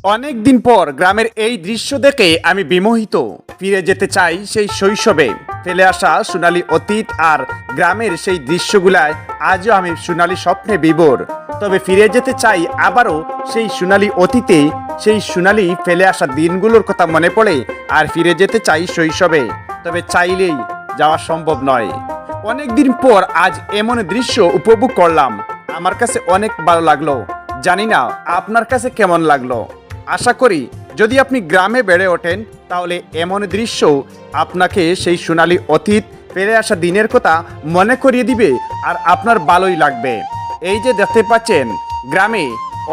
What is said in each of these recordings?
অনেক দিন পর গ্রামের এই দৃশ্য দেখে আমি বিমোহিত। ফিরে যেতে চাই সেই শৈশবে, ফেলে আসা সোনালী অতীত আর গ্রামের সেই দৃশ্যগুলায় আজও আমি সোনালী স্বপ্নে বিভোর। তবে ফিরে যেতে চাই আবারও সেই সোনালী অতীতে, সেই সোনালী ফেলে আসা দিনগুলোর কথা মনে পড়ে আর ফিরে যেতে চাই শৈশবে। তবে চাইলেই যাওয়া সম্ভব নয়। অনেক দিন পর আজ এমন দৃশ্য উপভোগ করলাম, আমার কাছে অনেক ভালো লাগলো। জানি না আপনার কাছে কেমন লাগলো। আশা করি যদি আপনি গ্রামে বেড়ে ওঠেন তাহলে এমন দৃশ্য আপনাকে সেই সোনালী অতীত, ফিরে আসা দিনের কথা মনে করিয়ে দিবে আর আপনার ভালোই লাগবে। এই যে দেখতে পাচ্ছেন গ্রামে,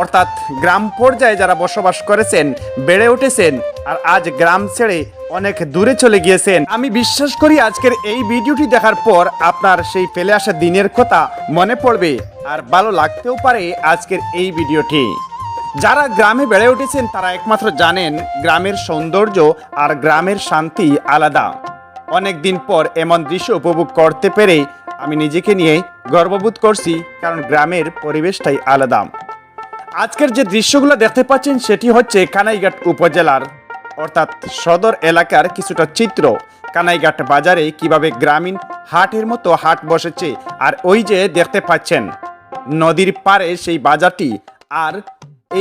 অর্থাৎ গ্রাম পর্যায়ে যারা বসবাস করেছেন, বেড়ে উঠেছেন আর আজ গ্রাম ছেড়ে অনেক দূরে চলে গিয়েছেন, আমি বিশ্বাস করি আজকের এই ভিডিওটি দেখার পর আপনার সেই ফেলে আসা দিনের কথা মনে পড়বে আর ভালো লাগতেও পারে আজকের এই ভিডিওটি। যারা গ্রামে বেড়ে উঠেছেন তারা একমাত্র জানেন গ্রামের সৌন্দর্য আর গ্রামের শান্তি আলাদা। অনেক দিন পর এমন দৃশ্য উপভোগ করতে পেরে আমি নিজেকে নিয়ে গর্ববোধ করছি, কারণ গ্রামের পরিবেশটাই আলাদা। আজকের যে দৃশ্যগুলো দেখতে পাচ্ছেন সেটি হচ্ছে কানাইঘাট উপজেলার, অর্থাৎ সদর এলাকার কিছুটা চিত্র। কানাইঘাট বাজারে কিভাবে গ্রামীণ হাটের মতো হাট বসেছে, আর ওই যে দেখতে পাচ্ছেন নদীর পাড়ে সেই বাজারটি, আর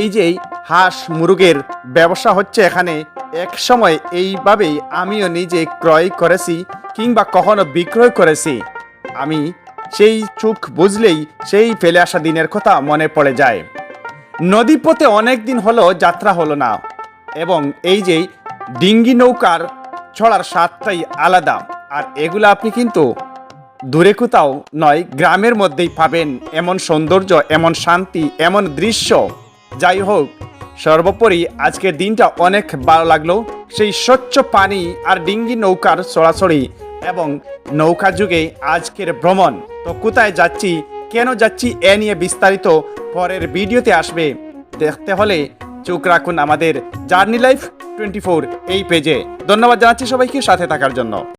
এই যে হাঁস মুরগের ব্যবসা হচ্ছে এখানে। এক সময় এইভাবেই আমিও নিজে ক্রয় করেছি কিংবা কখনো বিক্রয় করেছি। আমি সেই চোখ বুঝলেই সেই ফেলে আসা দিনের কথা মনে পড়ে যায়। নদী পথে অনেক দিন হলো যাত্রা হলো না, এবং এই যে ডিঙ্গি নৌকার ছড়ার স্বাদটাই আলাদা। আর এগুলো আপনি কিন্তু দূরে কোথাও নয়, গ্রামের মধ্যেই পাবেন এমন সৌন্দর্য, এমন শান্তি, এমন দৃশ্য। যাই হোক, সর্বোপরি আজকের দিনটা অনেক ভালো লাগলো। সেই স্বচ্ছ পানি আর ডিঙ্গি নৌকার ছড়াছড়ি এবং নৌকা যুগে আজকের ভ্রমণ। তো কোথায় যাচ্ছি, কেন যাচ্ছি, এ নিয়ে বিস্তারিত পরের ভিডিওতে আসবে। দেখতে হলে চোখ রাখুন আমাদের জার্নি লাইফ 24 এই পেজে। ধন্যবাদ জানাচ্ছি সবাইকে সাথে থাকার জন্য।